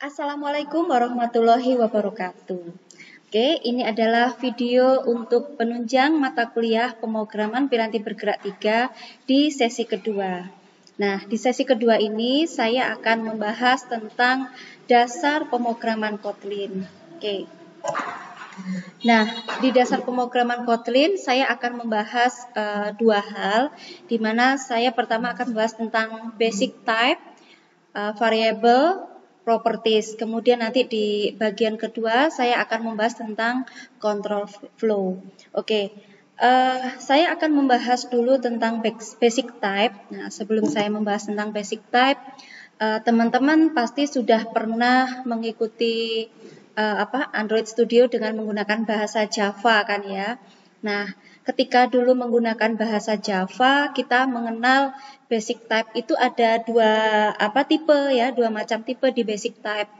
Assalamualaikum warahmatullahi wabarakatuh. Oke, ini adalah video untuk penunjang mata kuliah pemrograman piranti bergerak 3 di sesi kedua. Nah, di sesi kedua ini saya akan membahas tentang dasar pemrograman Kotlin. Oke. Nah, di dasar pemrograman Kotlin saya akan membahas dua hal, di mana saya pertama akan membahas tentang basic type, variable, properties. Kemudian nanti di bagian kedua saya akan membahas tentang control flow. Oke, saya akan membahas dulu tentang basic type. Nah, sebelum saya membahas tentang basic type, teman-teman pasti sudah pernah mengikuti Android Studio dengan menggunakan bahasa Java kan ya. Nah, ketika dulu menggunakan bahasa Java, kita mengenal basic type itu ada dua macam tipe di basic type.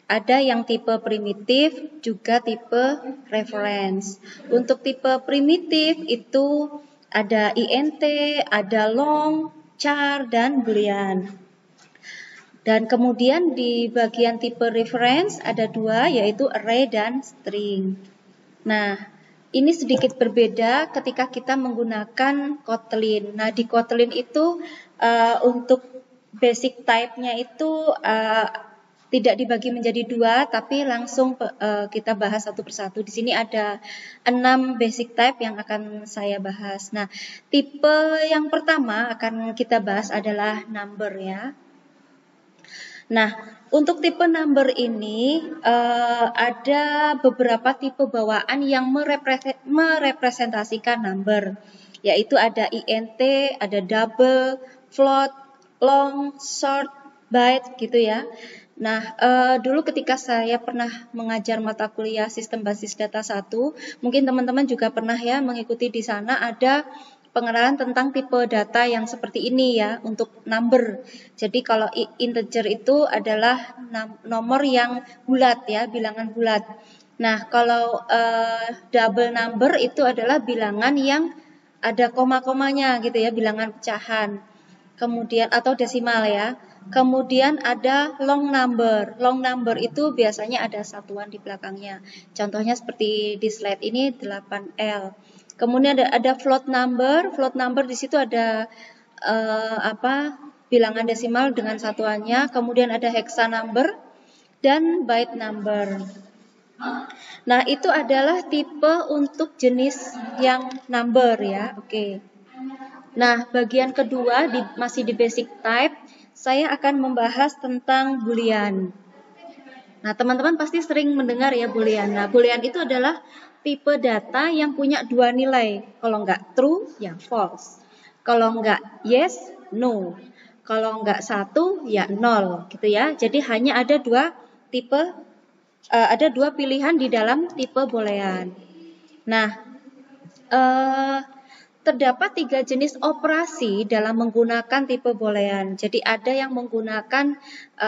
Ada yang tipe primitif, juga tipe reference. Untuk tipe primitif itu ada int, ada long, char, dan boolean. Dan kemudian di bagian tipe reference ada dua, yaitu array dan string. Nah, ini sedikit berbeda ketika kita menggunakan Kotlin. Nah, di Kotlin itu untuk basic type-nya itu tidak dibagi menjadi dua, tapi langsung kita bahas satu persatu. Di sini ada 6 basic type yang akan saya bahas. Nah, tipe yang pertama akan kita bahas adalah number ya. Nah, untuk tipe number ini ada beberapa tipe bawaan yang merepresentasikan number, yaitu ada int, ada double, float, long, short, byte gitu ya. Nah, dulu ketika saya pernah mengajar mata kuliah sistem basis data 1, mungkin teman-teman juga pernah ya mengikuti di sana ada pengenalan tentang tipe data yang seperti ini ya untuk number. Jadi kalau integer itu adalah nomor yang bulat ya, bilangan bulat. Nah, kalau double number itu adalah bilangan yang ada koma-komanya gitu ya, bilangan pecahan. Kemudian atau desimal ya. Kemudian ada long number. Long number itu biasanya ada satuan di belakangnya. Contohnya seperti di slide ini 8L. Kemudian ada float number. Float number di situ ada bilangan desimal dengan satuannya. Kemudian ada hexa number dan byte number. Nah, itu adalah tipe untuk jenis yang number ya. Oke. Nah, bagian kedua masih di basic type, saya akan membahas tentang boolean. Nah, teman-teman pasti sering mendengar ya boolean. Nah, boolean itu adalah tipe data yang punya dua nilai. Kalau enggak true, ya false. Kalau enggak yes, no. Kalau enggak 1, ya 0 gitu ya. Jadi hanya ada dua tipe, ada dua pilihan di dalam tipe boolean. Nah, terdapat 3 jenis operasi dalam menggunakan tipe boolean. Jadi ada yang menggunakan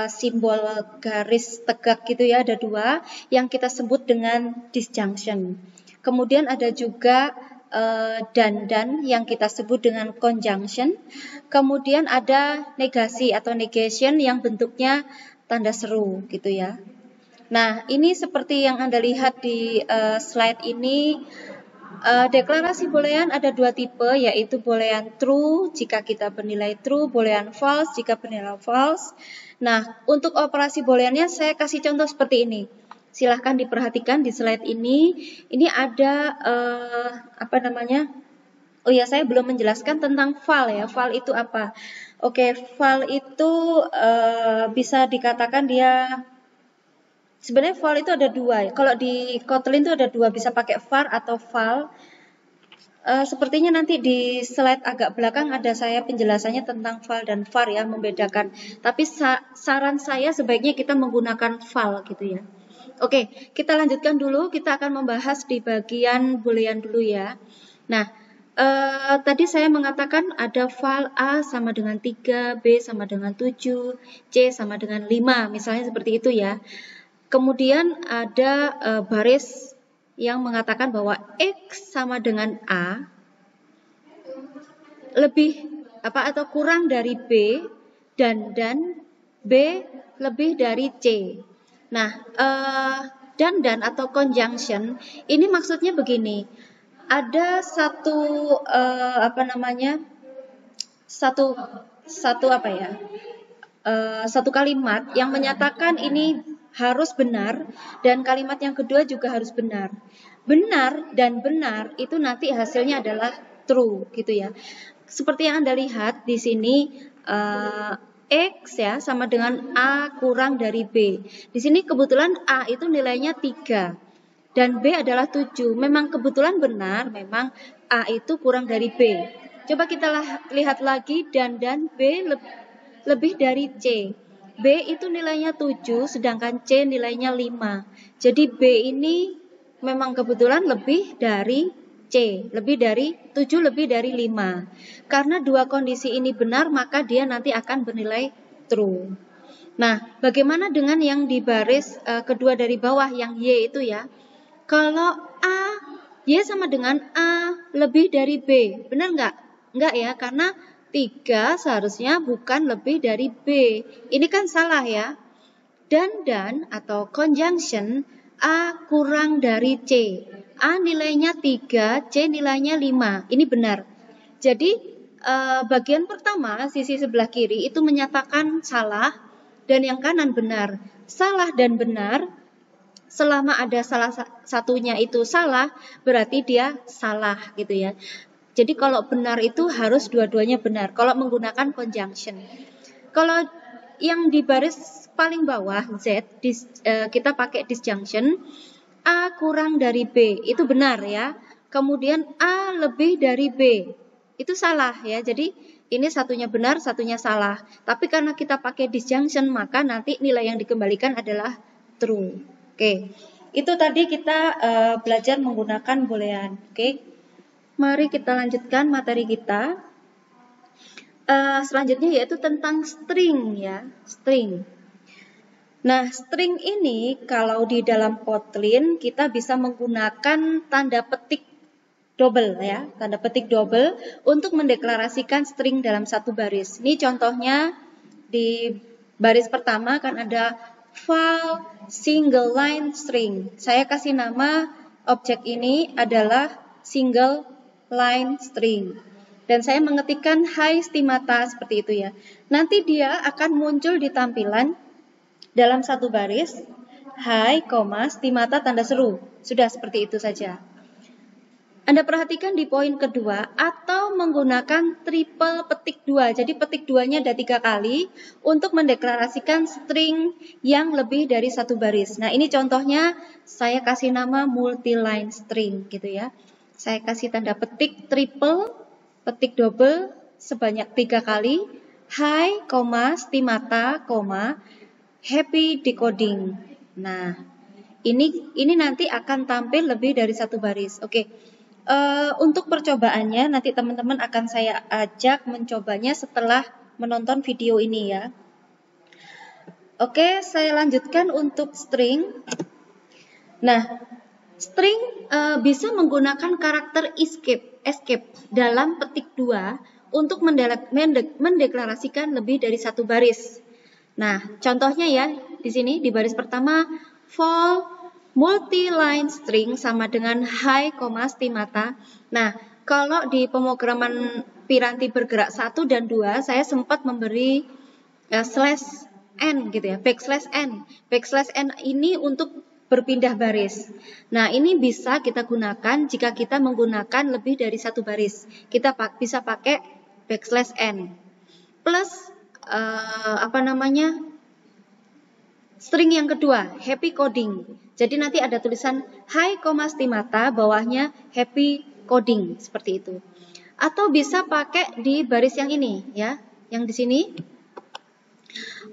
simbol garis tegak gitu ya, ada 2 yang kita sebut dengan disjunction. Kemudian ada juga dan yang kita sebut dengan conjunction. Kemudian ada negasi atau negation yang bentuknya tanda seru gitu ya. Nah, ini seperti yang Anda lihat di slide ini. Deklarasi boolean ada 2 tipe, yaitu boolean true jika kita bernilai true, boolean false jika bernilai false. Nah, untuk operasi booleannya saya kasih contoh seperti ini. Silahkan diperhatikan di slide ini. Ini ada Oh ya, saya belum menjelaskan tentang val ya. Val itu apa? Oke, val itu bisa dikatakan dia sebenarnya val itu ada 2 ya. Kalau di Kotlin itu ada 2, bisa pakai var atau val. Sepertinya nanti di slide agak belakang ada saya penjelasannya tentang val dan var ya, membedakan. Tapi saran saya sebaiknya kita menggunakan val gitu ya. Oke, kita lanjutkan dulu. Kita akan membahas di bagian boolean dulu ya. Nah, tadi saya mengatakan ada val A sama dengan 3, B sama dengan 7, C sama dengan 5, misalnya seperti itu ya. Kemudian ada baris yang mengatakan bahwa X sama dengan A lebih atau kurang dari B dan B lebih dari C. Nah, dan atau conjunction ini maksudnya begini. Ada satu kalimat yang menyatakan ini harus benar dan kalimat yang kedua juga harus benar. Benar dan benar itu nanti hasilnya adalah true gitu ya. Seperti yang Anda lihat di sini X ya sama dengan A kurang dari B. Di sini kebetulan A itu nilainya 3 dan B adalah 7. Memang kebetulan benar, memang A itu kurang dari B. Coba kita lihat lagi dan B lebih dari C. B itu nilainya 7 sedangkan C nilainya 5. Jadi B ini memang kebetulan lebih dari C, lebih dari 7 lebih dari 5. Karena dua kondisi ini benar, maka dia nanti akan bernilai true. Nah, bagaimana dengan yang di baris kedua dari bawah, yang Y itu ya? Kalau Y sama dengan A lebih dari B, benar nggak? Nggak ya, karena 3 seharusnya bukan lebih dari B. Ini kan salah ya. Dan atau conjunction A kurang dari C. A nilainya 3, C nilainya 5. Ini benar. Jadi bagian pertama, sisi sebelah kiri itu menyatakan salah dan yang kanan benar. Salah dan benar, selama ada salah satunya itu salah, berarti dia salah gitu ya. Jadi kalau benar itu harus dua-duanya benar kalau menggunakan conjunction. Kalau yang di baris paling bawah Z, kita pakai disjunction. A kurang dari B, itu benar ya. Kemudian A lebih dari B, itu salah ya. Jadi ini satunya benar, satunya salah. Tapi karena kita pakai disjunction, maka nanti nilai yang dikembalikan adalah true. Oke, itu tadi kita belajar menggunakan boolean. Oke, mari kita lanjutkan materi kita. Selanjutnya yaitu tentang string ya, string. Nah, string ini kalau di dalam Kotlin kita bisa menggunakan tanda petik double ya, tanda petik double untuk mendeklarasikan string dalam satu baris. Ini contohnya di baris pertama kan ada file single line string. Saya kasih nama objek ini adalah single line string. Dan saya mengetikkan hai stimata seperti itu ya. Nanti dia akan muncul di tampilan dalam satu baris, hai, stimata tanda seru. Sudah seperti itu saja. Anda perhatikan di poin kedua, atau menggunakan triple petik 2. Jadi petik 2-nya ada 3 kali untuk mendeklarasikan string yang lebih dari satu baris. Nah, ini contohnya saya kasih nama multi-line string gitu ya. Saya kasih tanda petik triple, petik double sebanyak 3 kali, hai, stimata, happy decoding. Nah, ini nanti akan tampil lebih dari satu baris. Oke, untuk percobaannya nanti teman-teman akan saya ajak mencobanya setelah menonton video ini ya. Oke, saya lanjutkan untuk string. Nah, string bisa menggunakan karakter escape dalam petik 2 untuk mendeklarasikan lebih dari satu baris. Nah, contohnya ya, di sini di baris pertama, for multi-line string sama dengan hai, stimata. Nah, kalau di pemrograman piranti bergerak 1 dan 2, saya sempat memberi slash n gitu ya, backslash n. Backslash n ini untuk berpindah baris. Nah, ini bisa kita gunakan jika kita menggunakan lebih dari satu baris. Kita bisa pakai backslash n. Plus string yang kedua, happy coding. Jadi nanti ada tulisan hai, stimata, bawahnya happy coding seperti itu. Atau bisa pakai di baris yang ini ya, yang di sini.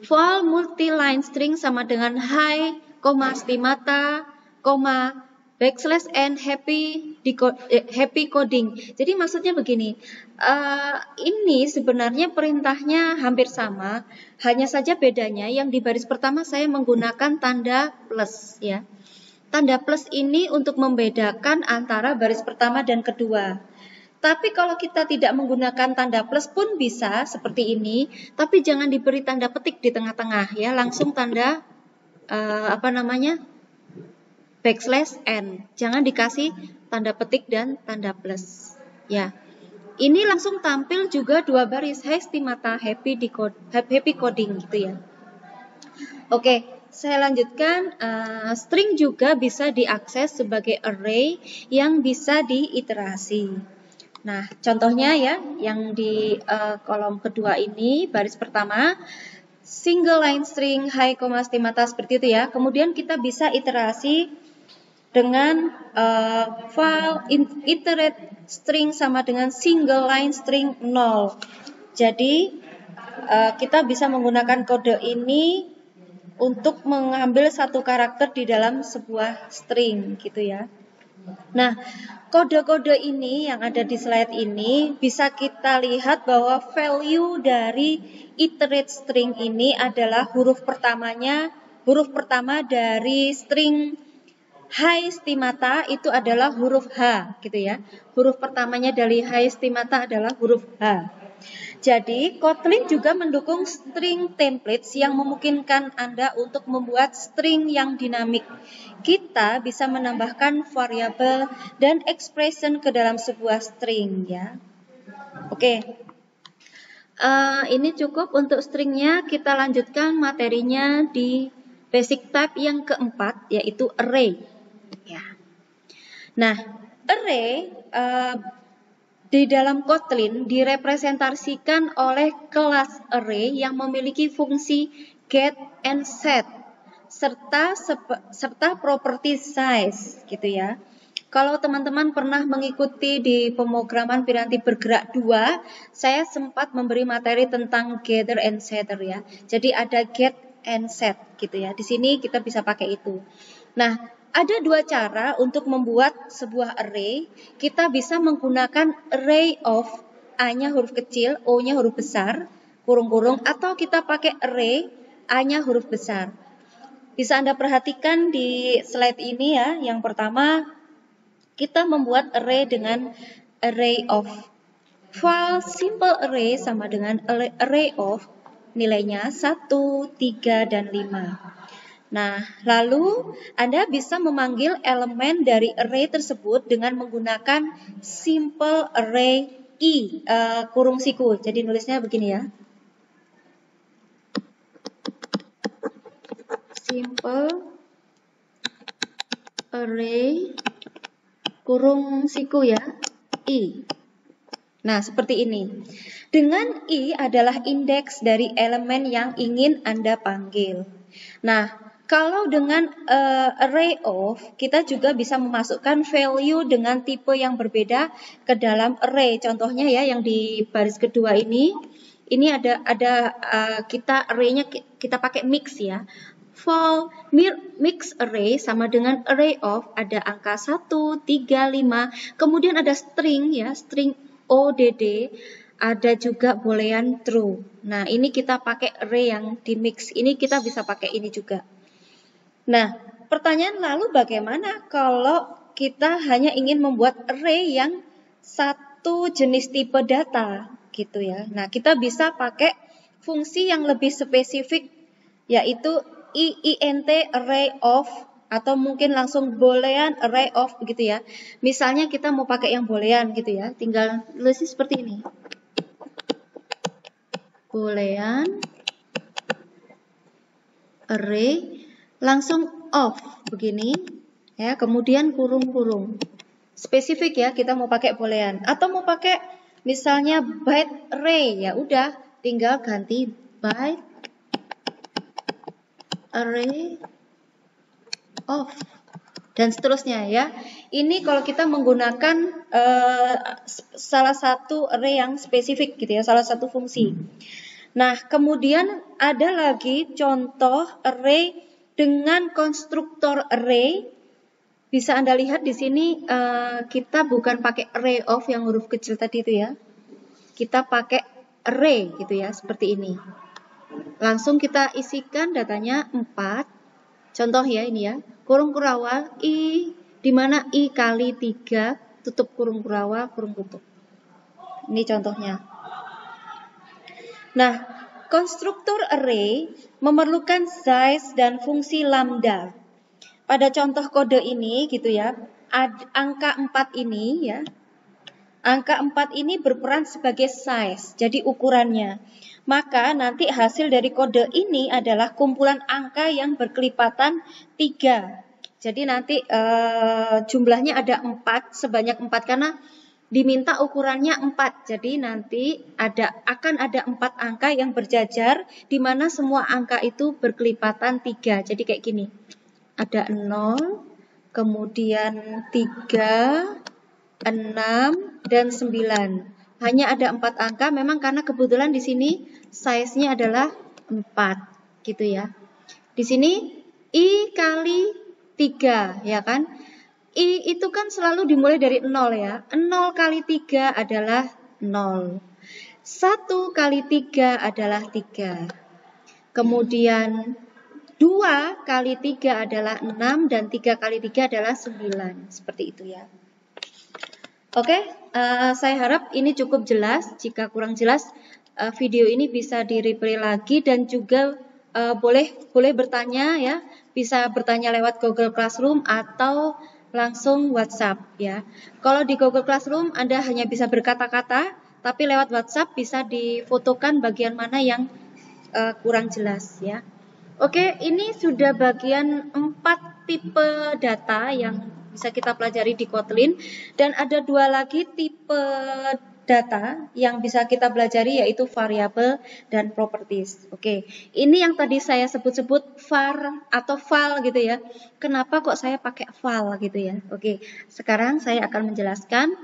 For multi-line string sama dengan hai, stimata, backslash n happy coding. Jadi maksudnya begini, ini sebenarnya perintahnya hampir sama, hanya saja bedanya yang di baris pertama saya menggunakan tanda plus ya. Tanda plus ini untuk membedakan antara baris pertama dan kedua. Tapi kalau kita tidak menggunakan tanda plus pun bisa seperti ini, tapi jangan diberi tanda petik di tengah-tengah ya, langsung tanda apa namanya, backslash n. Jangan dikasih tanda petik dan tanda plus. Ya, ini langsung tampil juga 2 baris. Hai Stimata, happy coding gitu ya. Oke, saya lanjutkan. String juga bisa diakses sebagai array yang bisa diiterasi. Nah, contohnya ya, yang di kolom kedua ini, baris pertama, single line string, hai, stimata, seperti itu ya. Kemudian kita bisa iterasi dengan file iterate string sama dengan single line string 0. Jadi, kita bisa menggunakan kode ini untuk mengambil satu karakter di dalam sebuah string gitu ya. Nah, kode-kode ini yang ada di slide ini bisa kita lihat bahwa value dari iterate string ini adalah huruf pertama dari string hai Stimata itu adalah huruf H gitu ya. Huruf pertamanya dari hai Stimata adalah huruf H. Jadi, Kotlin juga mendukung string templates yang memungkinkan Anda untuk membuat string yang dinamik. Kita bisa menambahkan variabel dan expression ke dalam sebuah string ya. Oke. Ini cukup untuk stringnya. Kita lanjutkan materinya di basic type yang keempat, yaitu array. Ya. Nah, array di dalam Kotlin direpresentasikan oleh kelas array yang memiliki fungsi get and set serta property size gitu ya. Kalau teman-teman pernah mengikuti di pemrograman piranti bergerak 2, saya sempat memberi materi tentang gather and setter ya. Jadi ada get and set gitu ya. Di sini kita bisa pakai itu. Nah, ada 2 cara untuk membuat sebuah array. Kita bisa menggunakan array of, A-nya huruf kecil, O-nya huruf besar, kurung-kurung, atau kita pakai array, A-nya huruf besar. Bisa Anda perhatikan di slide ini ya. Yang pertama, kita membuat array dengan array of. File simple array sama dengan array of, nilainya 1, 3, dan 5. Nah, lalu Anda bisa memanggil elemen dari array tersebut dengan menggunakan simple array i, kurung siku. Jadi nulisnya begini ya. Simple array kurung siku ya, i. Nah, seperti ini. Dengan i adalah indeks dari elemen yang ingin Anda panggil. Nah, kalau dengan array of, kita juga bisa memasukkan value dengan tipe yang berbeda ke dalam array. Contohnya ya, yang di baris kedua ini ada kita array-nya kita pakai mix ya. For mix array sama dengan array of, ada angka 1, 3, 5, kemudian ada string ya, string ODD, ada juga boolean true. Nah, ini kita pakai array yang di mix. Ini kita bisa pakai ini juga. Nah, pertanyaan lalu bagaimana kalau kita hanya ingin membuat array yang satu jenis tipe data gitu ya. Nah, kita bisa pakai fungsi yang lebih spesifik, yaitu int array of, atau mungkin langsung boolean array of begitu ya. Misalnya kita mau pakai yang boolean gitu ya, tinggal tulis seperti ini. Boolean array langsung of begini ya, kemudian kurung-kurung. Spesifik ya, kita mau pakai boolean atau mau pakai misalnya byte array, ya udah tinggal ganti byte array of dan seterusnya ya. Ini kalau kita menggunakan salah satu array yang spesifik gitu ya, salah satu fungsi. Nah, kemudian ada lagi contoh array dengan konstruktor array. Bisa Anda lihat di sini kita bukan pakai array of yang huruf kecil tadi itu ya. Kita pakai array gitu ya, seperti ini. Langsung kita isikan datanya 4. Contoh ya ini ya. Kurung kurawal i, di mana i kali 3, tutup kurung kurawal, kurung tutup. Ini contohnya. Nah, Konstruktor array memerlukan size dan fungsi lambda. Pada contoh kode ini gitu ya, angka 4 ini ya. Angka 4 ini berperan sebagai size, jadi ukurannya. Maka nanti hasil dari kode ini adalah kumpulan angka yang berkelipatan 3. Jadi nanti jumlahnya ada 4, sebanyak 4 karena diminta ukurannya 4. Jadi nanti akan ada 4 angka yang berjajar di mana semua angka itu berkelipatan 3. Jadi kayak gini. Ada 0, kemudian 3, 6, dan 9. Hanya ada 4 angka memang karena kebetulan di sini size-nya adalah 4 gitu ya. Di sini I kali 3 ya kan. I itu kan selalu dimulai dari 0 ya. 0 kali 3 adalah 0. 1 kali 3 adalah 3. Kemudian 2 kali 3 adalah 6 dan 3 kali 3 adalah 9. Seperti itu ya. Oke, saya harap ini cukup jelas. Jika kurang jelas, video ini bisa di-replay lagi dan juga boleh bertanya ya. Bisa bertanya lewat Google Classroom atau langsung WhatsApp ya. Kalau di Google Classroom Anda hanya bisa berkata-kata, tapi lewat WhatsApp bisa difotokan bagian mana yang kurang jelas ya. Oke, ini sudah bagian 4 tipe data yang bisa kita pelajari di Kotlin dan ada 2 lagi tipe data yang bisa kita pelajari yaitu variabel dan properties. Oke, ini yang tadi saya sebut-sebut var atau val gitu ya. Kenapa kok saya pakai val gitu ya? Oke, sekarang saya akan menjelaskan.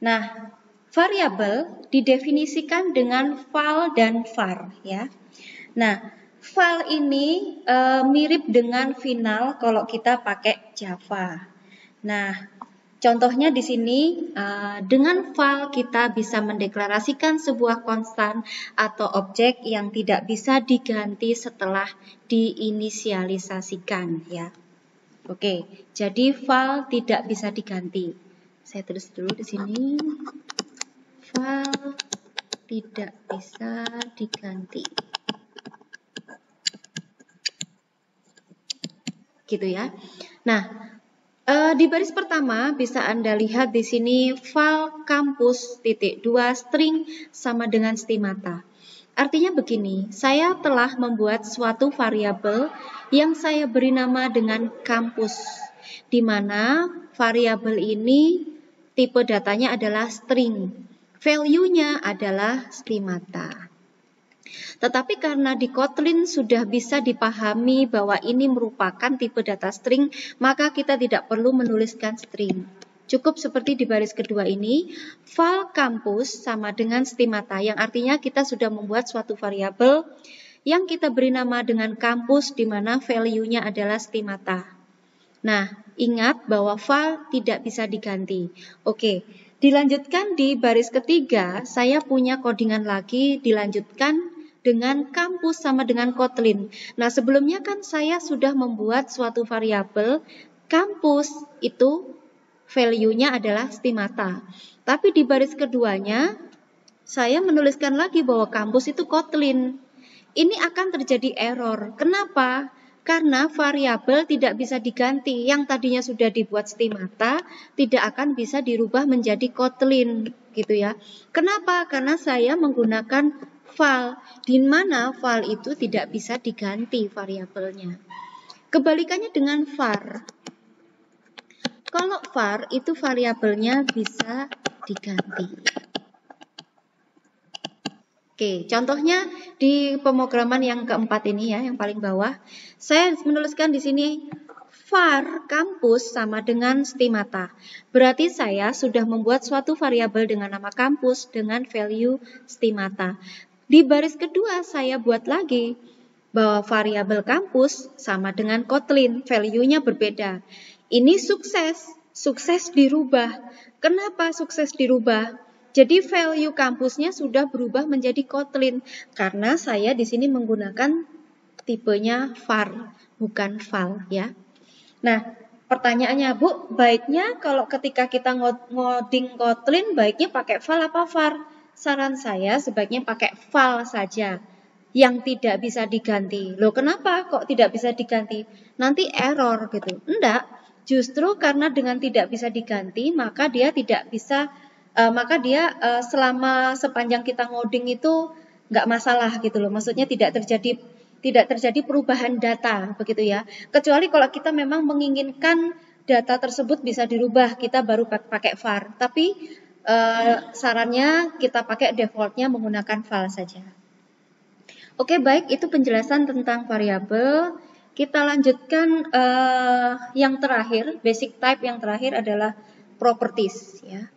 Nah, variabel didefinisikan dengan val dan var ya. Nah, val ini mirip dengan final kalau kita pakai Java. Nah, contohnya di sini dengan val kita bisa mendeklarasikan sebuah konstan atau objek yang tidak bisa diganti setelah diinisialisasikan ya. Oke, jadi val tidak bisa diganti. Saya tulis dulu di sini. Val tidak bisa diganti. Gitu ya. Nah, di baris pertama bisa Anda lihat di sini val kampus.2 string sama dengan stimata. Artinya begini, saya telah membuat suatu variabel yang saya beri nama dengan kampus, di mana variabel ini tipe datanya adalah string, value-nya adalah stimata. Tetapi karena di Kotlin sudah bisa dipahami bahwa ini merupakan tipe data string, maka kita tidak perlu menuliskan string. Cukup seperti di baris kedua ini, val kampus sama dengan stimata, yang artinya kita sudah membuat suatu variabel yang kita beri nama dengan kampus, di mana value-nya adalah stimata. Nah, ingat bahwa val tidak bisa diganti. Oke, dilanjutkan di baris ketiga, saya punya codingan lagi, dilanjutkan dengan kampus sama dengan Kotlin. Nah, sebelumnya kan saya sudah membuat suatu variabel kampus, itu value-nya adalah stimata. Tapi di baris keduanya, saya menuliskan lagi bahwa kampus itu Kotlin. Ini akan terjadi error. Kenapa? Karena variabel tidak bisa diganti. Yang tadinya sudah dibuat stimata, tidak akan bisa dirubah menjadi Kotlin, gitu ya. Kenapa? Karena saya menggunakan val, di mana val itu tidak bisa diganti variabelnya. Kebalikannya dengan var. Kalau var itu variabelnya bisa diganti. Oke, contohnya di pemrograman yang keempat ini ya, yang paling bawah, saya menuliskan di sini var kampus sama dengan stimata. Berarti saya sudah membuat suatu variabel dengan nama kampus dengan value stimata. Di baris kedua saya buat lagi bahwa variabel kampus sama dengan Kotlin, value-nya berbeda. Ini sukses dirubah. Kenapa sukses dirubah? Jadi value kampusnya sudah berubah menjadi Kotlin karena saya di sini menggunakan tipenya var, bukan val ya. Nah, pertanyaannya Bu, baiknya kalau ketika kita ngoding Kotlin baiknya pakai val apa var? Saran saya sebaiknya pakai val saja. yang tidak bisa diganti. Loh, kenapa kok tidak bisa diganti? Nanti error gitu. Enggak, justru karena dengan tidak bisa diganti, maka dia tidak bisa, selama sepanjang kita ngoding itu nggak masalah gitu loh. Maksudnya tidak terjadi perubahan data begitu ya. Kecuali kalau kita memang menginginkan data tersebut bisa dirubah, kita baru pakai var. Tapi sarannya kita pakai defaultnya menggunakan val saja. Oke, baik, itu penjelasan tentang variabel. Kita lanjutkan yang terakhir, basic type yang terakhir adalah properties ya.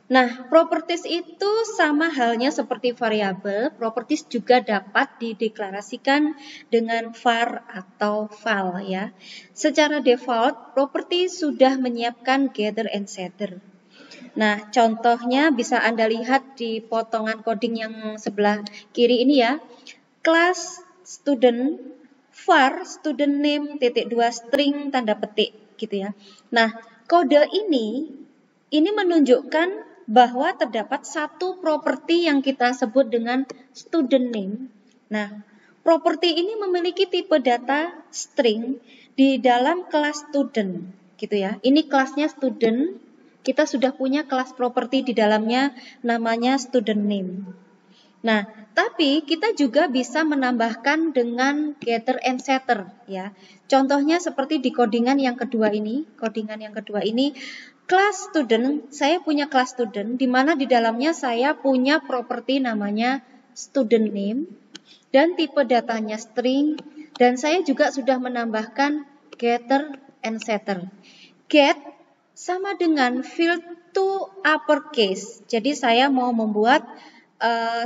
Nah, properties itu sama halnya seperti variabel. Properties juga dapat dideklarasikan dengan var atau val ya. Secara default, properties sudah menyiapkan gather and setter. Nah, contohnya bisa Anda lihat di potongan coding yang sebelah kiri ini ya. Class student var student name .2 string tanda petik gitu ya. Nah, kode ini menunjukkan bahwa terdapat satu properti yang kita sebut dengan student name. Nah, properti ini memiliki tipe data string di dalam kelas student gitu ya. Ini kelasnya student. Kita sudah punya kelas properti di dalamnya namanya student name. Nah, tapi kita juga bisa menambahkan dengan getter and setter ya. Contohnya seperti di codingan yang kedua ini, kelas student, saya punya kelas student di mana di dalamnya saya punya properti namanya student name dan tipe datanya string, dan saya juga sudah menambahkan getter and setter. Get sama dengan fill to uppercase. Jadi saya mau membuat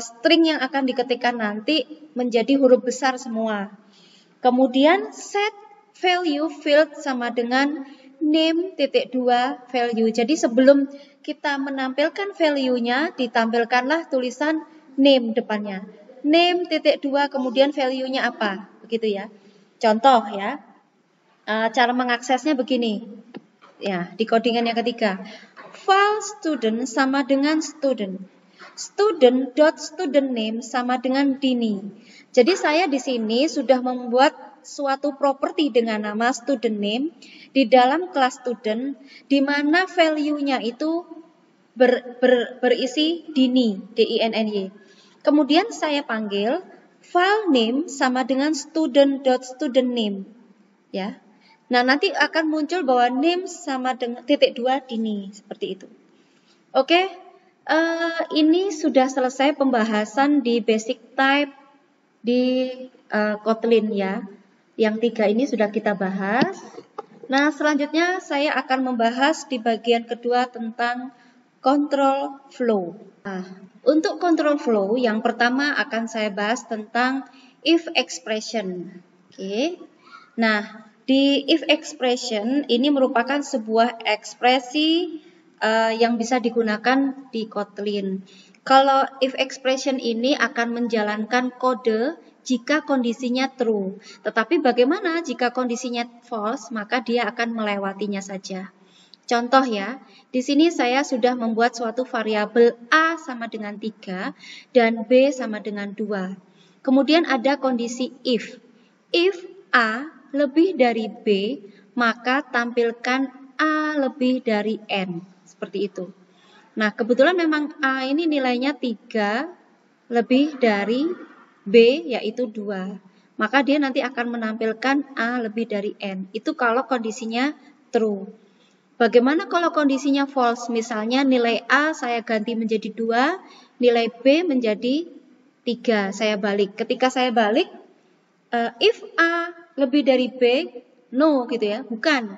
string yang akan diketikkan nanti menjadi huruf besar semua. Kemudian set value field sama dengan name .2 value. Jadi sebelum kita menampilkan value-nya, ditampilkanlah tulisan name depannya. Name .2 kemudian value-nya apa? Begitu ya. Contoh ya. Cara mengaksesnya begini. Ya, di codingan yang ketiga. File student sama dengan student. Student.studentName sama dengan Dini. Jadi saya di sini sudah membuat suatu properti dengan nama student name di dalam kelas student di mana value-nya itu berisi Dini, D-I-N-N-Y. Kemudian saya panggil file name sama dengan student.studentName. Ya. Nah, nanti akan muncul bahwa name sama dengan .2 Dini, seperti itu. Oke, ini sudah selesai pembahasan di basic type di Kotlin ya. Yang 3 ini sudah kita bahas. Nah, selanjutnya saya akan membahas di bagian kedua tentang control flow. Nah, untuk control flow, yang pertama akan saya bahas tentang if expression. Oke. Nah, di if expression ini merupakan sebuah ekspresi yang bisa digunakan di Kotlin. Kalau if expression ini akan menjalankan kode jika kondisinya true. Tetapi bagaimana jika kondisinya false, maka dia akan melewatinya saja. Contoh ya, di sini saya sudah membuat suatu variabel A sama dengan 3 dan B sama dengan 2. Kemudian ada kondisi if. If A lebih dari B, maka tampilkan A lebih dari N. Seperti itu. Nah, kebetulan memang A ini nilainya 3 lebih dari B, yaitu 2. Maka dia nanti akan menampilkan A lebih dari N. Itu kalau kondisinya true. Bagaimana kalau kondisinya false? Misalnya nilai A saya ganti menjadi 2, nilai B menjadi 3. Saya balik. Ketika saya balik, if A lebih dari B, no gitu ya, bukan.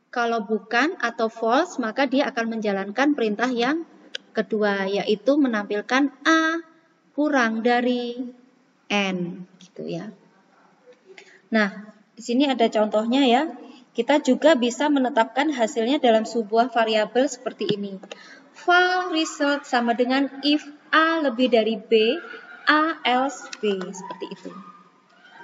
Kalau bukan atau false, maka dia akan menjalankan perintah yang kedua, yaitu menampilkan A kurang dari N, gitu ya. Nah, di sini ada contohnya ya. Kita juga bisa menetapkan hasilnya dalam sebuah variabel seperti ini. File result sama dengan if A lebih dari B, A else B, seperti itu.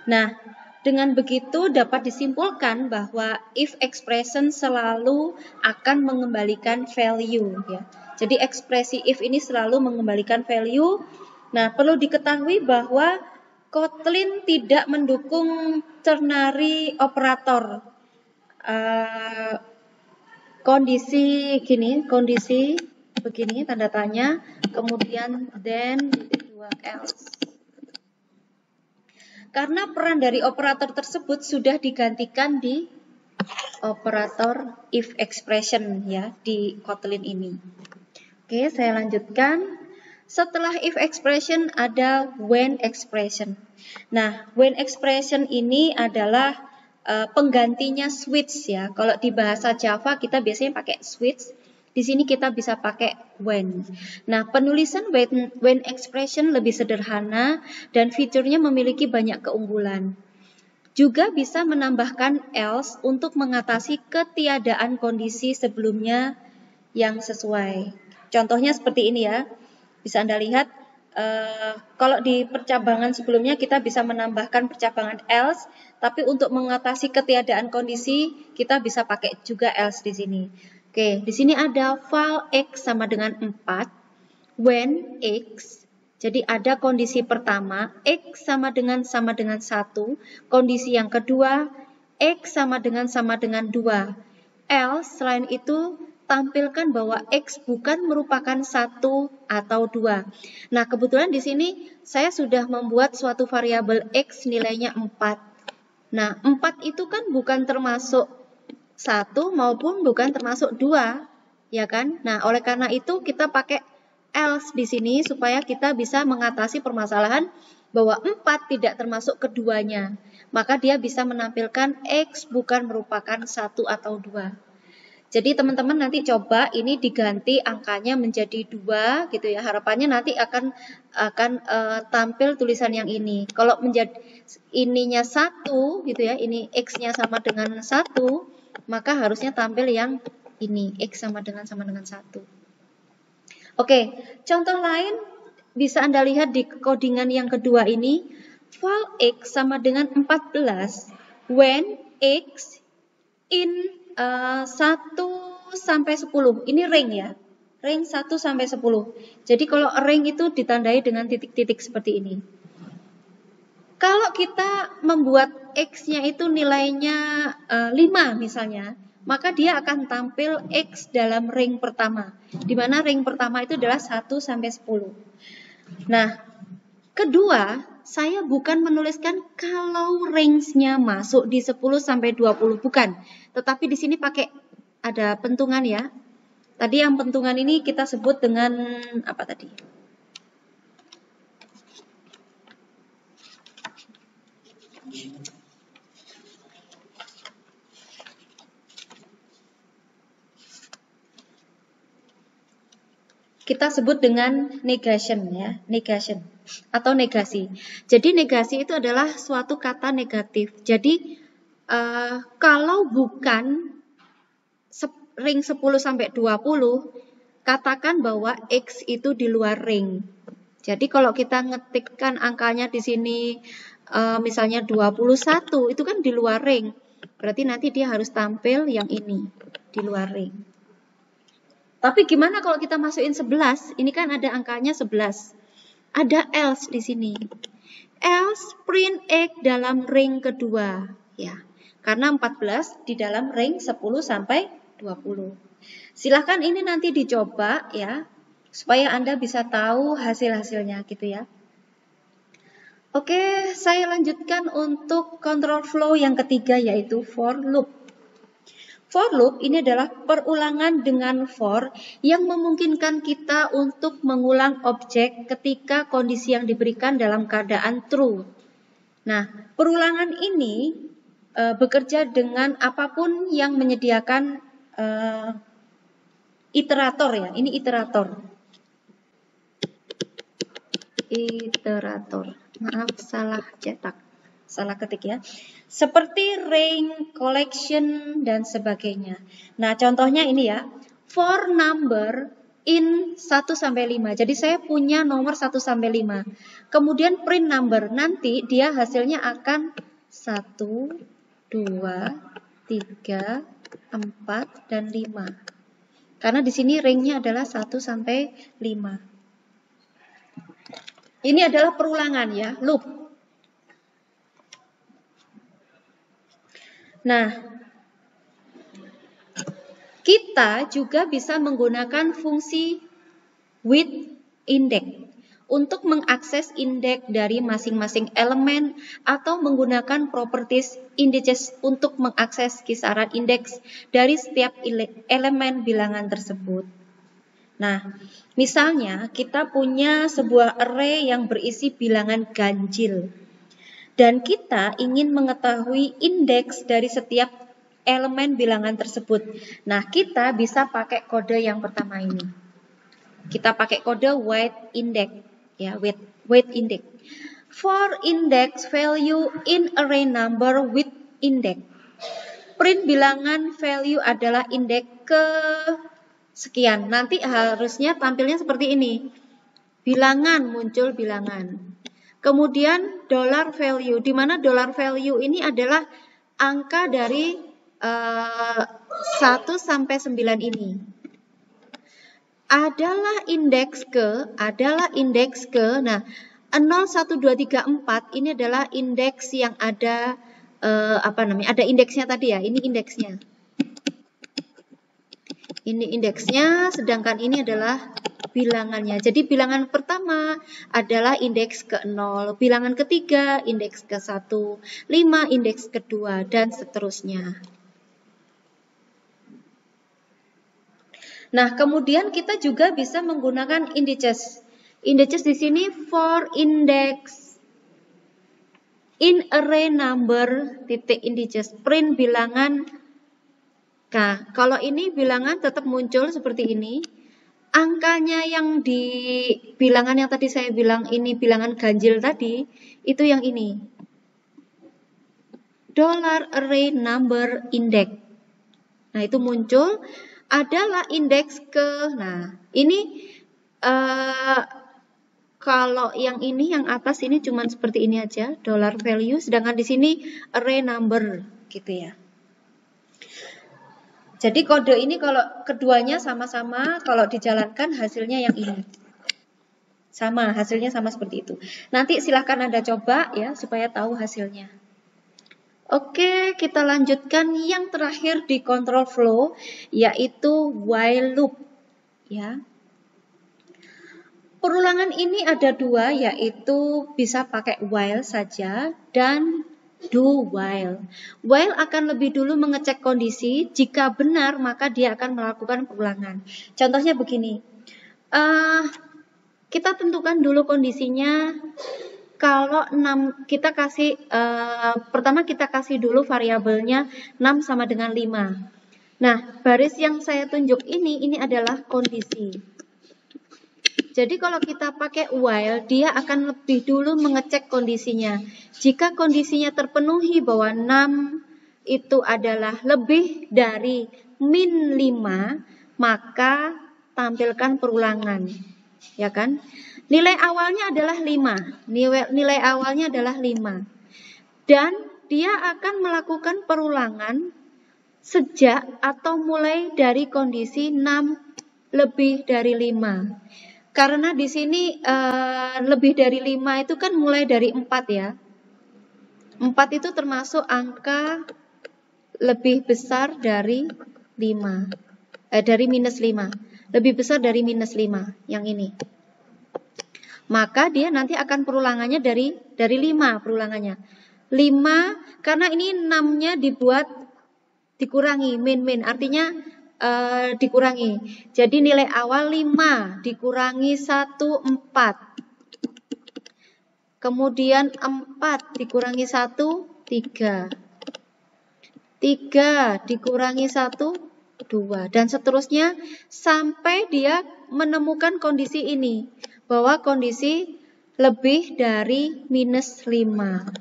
Nah, dengan begitu dapat disimpulkan bahwa if expression selalu akan mengembalikan value ya. Jadi ekspresi if ini selalu mengembalikan value Nah, perlu diketahui bahwa Kotlin tidak mendukung ternary operator. Kondisi begini, tanda tanya, kemudian then dua else. Karena peran dari operator tersebut sudah digantikan di operator if expression ya di Kotlin ini. Oke, saya lanjutkan. Setelah if expression ada when expression. Nah, when expression ini adalah penggantinya switch ya. Kalau di bahasa Java kita biasanya pakai switch. Di sini kita bisa pakai when. Nah, penulisan when expression lebih sederhana dan fiturnya memiliki banyak keunggulan. Juga bisa menambahkan else untuk mengatasi ketiadaan kondisi sebelumnya yang sesuai. Contohnya seperti ini ya. Bisa Anda lihat, kalau di percabangan sebelumnya kita bisa menambahkan percabangan else, tapi untuk mengatasi ketiadaan kondisi kita bisa pakai juga else di sini. Oke, di sini ada file x sama dengan 4, when x, jadi ada kondisi pertama, x sama dengan 1, kondisi yang kedua, x sama dengan 2, else selain itu tampilkan bahwa X bukan merupakan 1 atau 2. Nah, kebetulan di sini saya sudah membuat suatu variabel X nilainya 4. Nah, 4 itu kan bukan termasuk 1 maupun bukan termasuk 2, ya kan? Nah, oleh karena itu kita pakai else di sini supaya kita bisa mengatasi permasalahan bahwa 4 tidak termasuk keduanya. Maka dia bisa menampilkan X bukan merupakan 1 atau 2. Jadi teman-teman nanti coba ini diganti angkanya menjadi 2 gitu ya. Harapannya nanti akan tampil tulisan yang ini. Kalau menjadi ininya 1 gitu ya, ini X-nya sama dengan 1, maka harusnya tampil yang ini, X sama dengan 1. Oke, contoh lain bisa Anda lihat di codingan yang kedua ini, file X sama dengan 14 when X in 1 sampai 10. Ini range ya. Range 1 sampai 10. Jadi kalau range itu ditandai dengan titik-titik seperti ini. Kalau kita membuat X-nya itu nilainya 5 misalnya, maka dia akan tampil X dalam range pertama. Di mana range pertama itu adalah 1 sampai 10. Nah, kedua, saya bukan menuliskan kalau range-nya masuk di 10 sampai 20, bukan. Tetapi di sini pakai ada pentungan ya. Tadi yang pentungan ini kita sebut dengan apa tadi? Kita sebut dengan negation ya, negation atau negasi. Jadi negasi itu adalah suatu kata negatif. Jadi kalau bukan ring 10 sampai 20, katakan bahwa X itu di luar ring. Jadi kalau kita ngetikkan angkanya di sini misalnya 21, itu kan di luar ring. Berarti nanti dia harus tampil yang ini, di luar ring. Tapi gimana kalau kita masukin 11? Ini kan ada angkanya 11. Ada else di sini. Else print X dalam ring kedua, ya. Karena 14 di dalam ring 10 sampai 20. Silahkan ini nanti dicoba ya, supaya Anda bisa tahu hasil-hasilnya gitu ya. Oke, saya lanjutkan untuk control flow yang ketiga yaitu for loop. For loop ini adalah perulangan dengan for yang memungkinkan kita untuk mengulang objek ketika kondisi yang diberikan dalam keadaan true. Nah, perulangan ini bekerja dengan apapun yang menyediakan iterator ya. Ini iterator. Iterator. Maaf, salah cetak. Salah ketik ya. Seperti range, collection, dan sebagainya. Nah, contohnya ini ya. For number in 1 sampai 5. Jadi saya punya nomor 1 sampai 5. Kemudian print number. Nanti dia hasilnya akan 1, 2, 3, 4, dan 5. Karena di sini range-nya adalah 1 sampai 5. Ini adalah perulangan ya, loop. Nah, kita juga bisa menggunakan fungsi with index untuk mengakses indeks dari masing-masing elemen atau menggunakan properties indices untuk mengakses kisaran indeks dari setiap elemen bilangan tersebut. Nah, misalnya kita punya sebuah array yang berisi bilangan ganjil dan kita ingin mengetahui indeks dari setiap elemen bilangan tersebut. Nah, kita bisa pakai kode yang pertama ini. Kita pakai kode weight index, ya, weight index. For index value in array number with index. Print bilangan value adalah indeks ke sekian. Nanti harusnya tampilnya seperti ini. Bilangan, muncul bilangan. Kemudian dollar value, di mana dollar value ini adalah angka dari 1 sampai 9 ini. Adalah indeks ke, nah 0, 1, 2, 3, 4 ini adalah indeks yang ada, ada indeksnya tadi ya, ini indeksnya. Ini indeksnya, sedangkan ini adalah bilangannya. Jadi bilangan pertama adalah indeks ke-0, bilangan ketiga indeks ke-1, 5 indeks kedua, dan seterusnya. Nah, kemudian kita juga bisa menggunakan indices. Indices di sini for index in array number titik indices, print bilangan. Nah, kalau ini bilangan tetap muncul seperti ini. Angkanya yang di bilangan yang tadi saya bilang ini bilangan ganjil tadi, itu yang ini. Dollar array number index. Nah, itu muncul adalah indeks ke. Nah, ini kalau yang ini yang atas ini cuma seperti ini aja, dollar value, sedangkan di sini array number gitu ya. Jadi kode ini kalau keduanya sama-sama, kalau dijalankan hasilnya yang ini. Sama, hasilnya sama seperti itu. Nanti silahkan Anda coba ya, supaya tahu hasilnya. Oke, kita lanjutkan yang terakhir di control flow, yaitu while loop. Ya. Perulangan ini ada dua, yaitu bisa pakai while saja dan do while. While akan lebih dulu mengecek kondisi, jika benar maka dia akan melakukan perulangan. Contohnya begini, kita tentukan dulu kondisinya. Kalau 6 kita kasih, pertama kita kasih dulu variabelnya 6 sama dengan 5. Nah, baris yang saya tunjuk ini adalah kondisi. Jadi kalau kita pakai while, dia akan lebih dulu mengecek kondisinya. Jika kondisinya terpenuhi bahwa 6 itu adalah lebih dari min 5, maka tampilkan perulangan. Ya kan? Nilai awalnya adalah 5. Nilai awalnya adalah 5. Dan dia akan melakukan perulangan sejak atau mulai dari kondisi 6 lebih dari 5. Karena di sini lebih dari 5 itu kan mulai dari 4 ya. 4 itu termasuk angka lebih besar dari 5. Dari minus 5. Lebih besar dari minus 5 yang ini. Maka dia nanti akan perulangannya dari 5 perulangannya. 5 karena ini 6-nya dikurangi min artinya dikurangi. Jadi nilai awal 5 dikurangi 1 4. Kemudian 4 dikurangi 1 3. 3 dikurangi 1 2 dan seterusnya sampai dia menemukan kondisi ini bahwa kondisi lebih dari minus 5.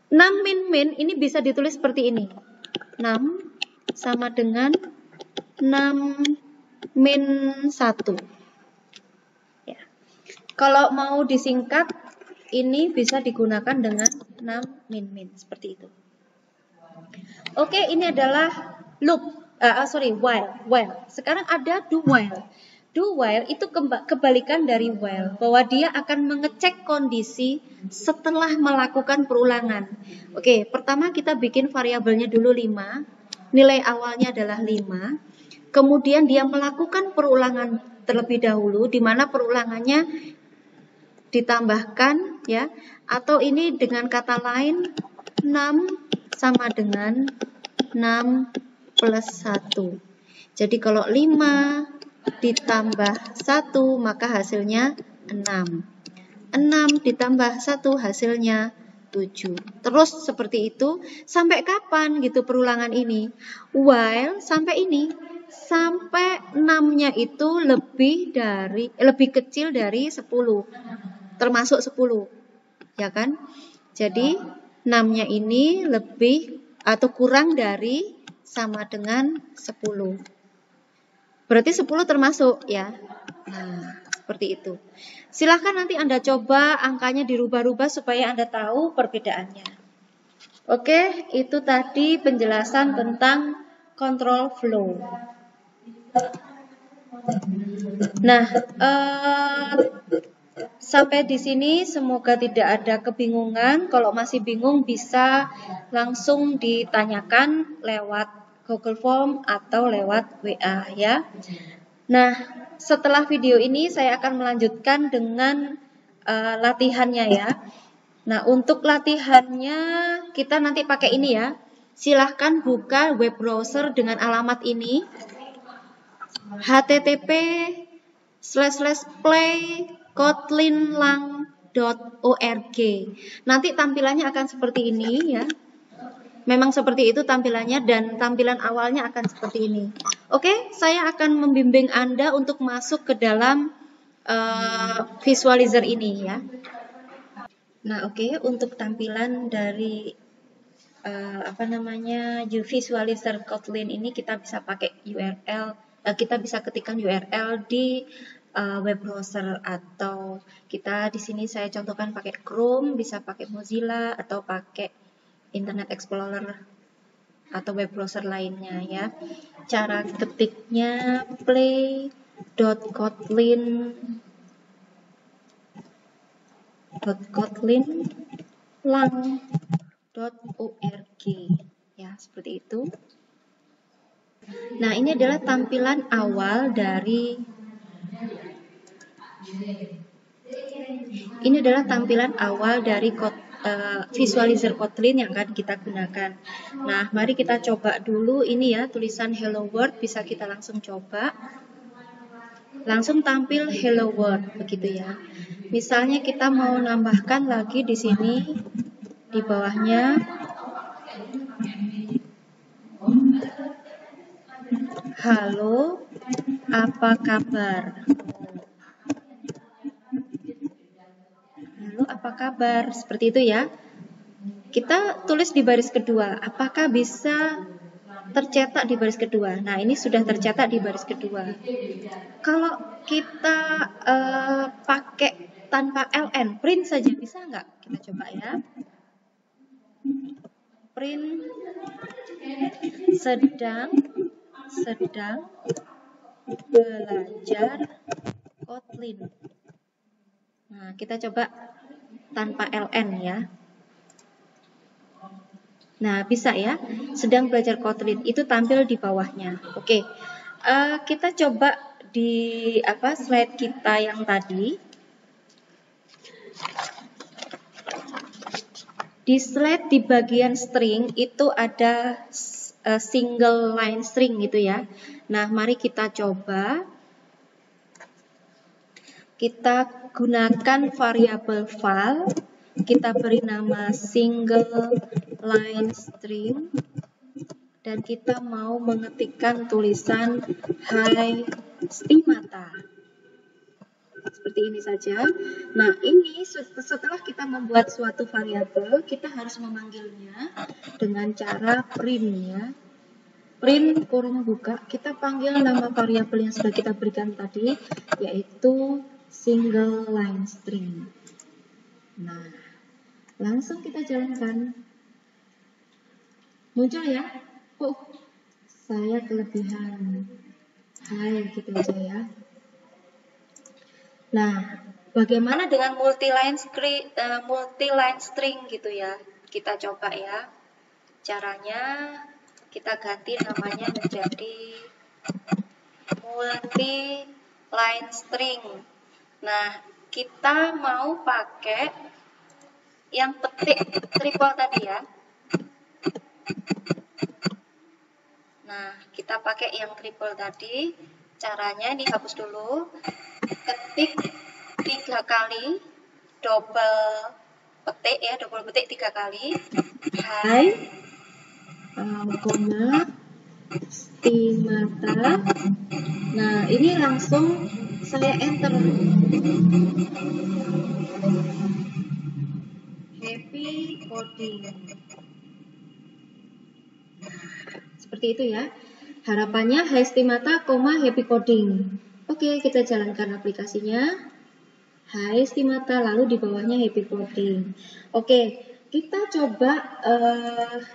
6 min ini bisa ditulis seperti ini. 6 sama dengan 6 min 1. Ya. Kalau mau disingkat, ini bisa digunakan dengan 6 min seperti itu. Oke, ini adalah loop. While. Sekarang ada do while. Do while itu kebalikan dari while, bahwa dia akan mengecek kondisi setelah melakukan perulangan. Oke, pertama kita bikin variabelnya dulu 5, nilai awalnya adalah 5, kemudian dia melakukan perulangan terlebih dahulu, di mana perulangannya ditambahkan ya, atau ini dengan kata lain 6 sama dengan 6 plus 1. Jadi kalau 5 ditambah 1 maka hasilnya 6. 6 ditambah 1 hasilnya 7. Terus seperti itu sampai kapan gitu perulangan ini? While sampai ini, sampai 6-nya itu lebih kecil dari 10. Termasuk 10. Ya kan? Jadi 6-nya ini lebih atau kurang dari sama dengan 10. Berarti 10 termasuk ya. Nah, seperti itu. Silahkan nanti Anda coba angkanya dirubah-rubah supaya Anda tahu perbedaannya. Oke, itu tadi penjelasan tentang control flow. Nah, sampai di sini semoga tidak ada kebingungan. Kalau masih bingung bisa langsung ditanyakan lewat Google Form atau lewat WA ya. Nah, setelah video ini saya akan melanjutkan dengan latihannya ya. Nah, untuk latihannya kita nanti pakai ini ya. Silahkan buka web browser dengan alamat ini. http://play.kotlin.lang.org. Nanti tampilannya akan seperti ini ya. Memang seperti itu tampilannya dan tampilan awalnya akan seperti ini. Oke, saya akan membimbing Anda untuk masuk ke dalam visualizer ini ya. Nah, oke, untuk tampilan dari visualizer Kotlin ini kita bisa pakai URL, kita bisa ketikkan URL di web browser atau kita di sini saya contohkan pakai Chrome, bisa pakai Mozilla atau pakai Internet Explorer atau web browser lainnya ya. Cara ketiknya play.kotlin.lang.org ya, seperti itu. Nah, ini adalah tampilan awal dari visualizer Kotlin yang akan kita gunakan. Nah, mari kita coba dulu ini ya, tulisan Hello World bisa kita langsung coba. Langsung tampil Hello World begitu ya. Misalnya kita mau nambahkan lagi di sini di bawahnya halo, apa kabar? Halo, apa kabar? Seperti itu ya. Kita tulis di baris kedua. Apakah bisa tercetak di baris kedua? Nah, ini sudah tercetak di baris kedua. Kalau kita pakai tanpa ln, print saja bisa nggak? Kita coba ya. Print sedang belajar Kotlin. Nah, kita coba tanpa ln ya. Nah, bisa ya. Sedang belajar Kotlin itu tampil di bawahnya. Oke. Kita coba di slide kita yang tadi. Di slide di bagian string itu ada single line string gitu ya. Nah, mari kita coba. Kita gunakan variabel file, kita beri nama single line string, dan kita mau mengetikkan tulisan Hai Stimata. Seperti ini saja. Nah, ini setelah kita membuat suatu variabel, kita harus memanggilnya dengan cara print ya. Print kurung buka, kita panggil nama variabel yang sudah kita berikan tadi, yaitu single line string. Nah, langsung kita jalankan. Muncul ya. Oh, saya kelebihan. Hai, gitu aja ya. Nah, bagaimana dengan multi-line string gitu ya? Kita coba ya. Caranya kita ganti namanya menjadi multi-line string. Nah, kita mau pakai yang petik triple tadi ya. Nah, kita pakai yang triple tadi. Caranya dihapus dulu. Ketik 3 kali, double petik ya, double petik 3 kali. Hai, koma, stimata. Nah, ini langsung saya enter. Happy coding. Seperti itu ya. Harapannya hai stimata, happy coding. Oke, kita jalankan aplikasinya. Hai stimata, lalu di bawahnya happy coding. Oke, kita coba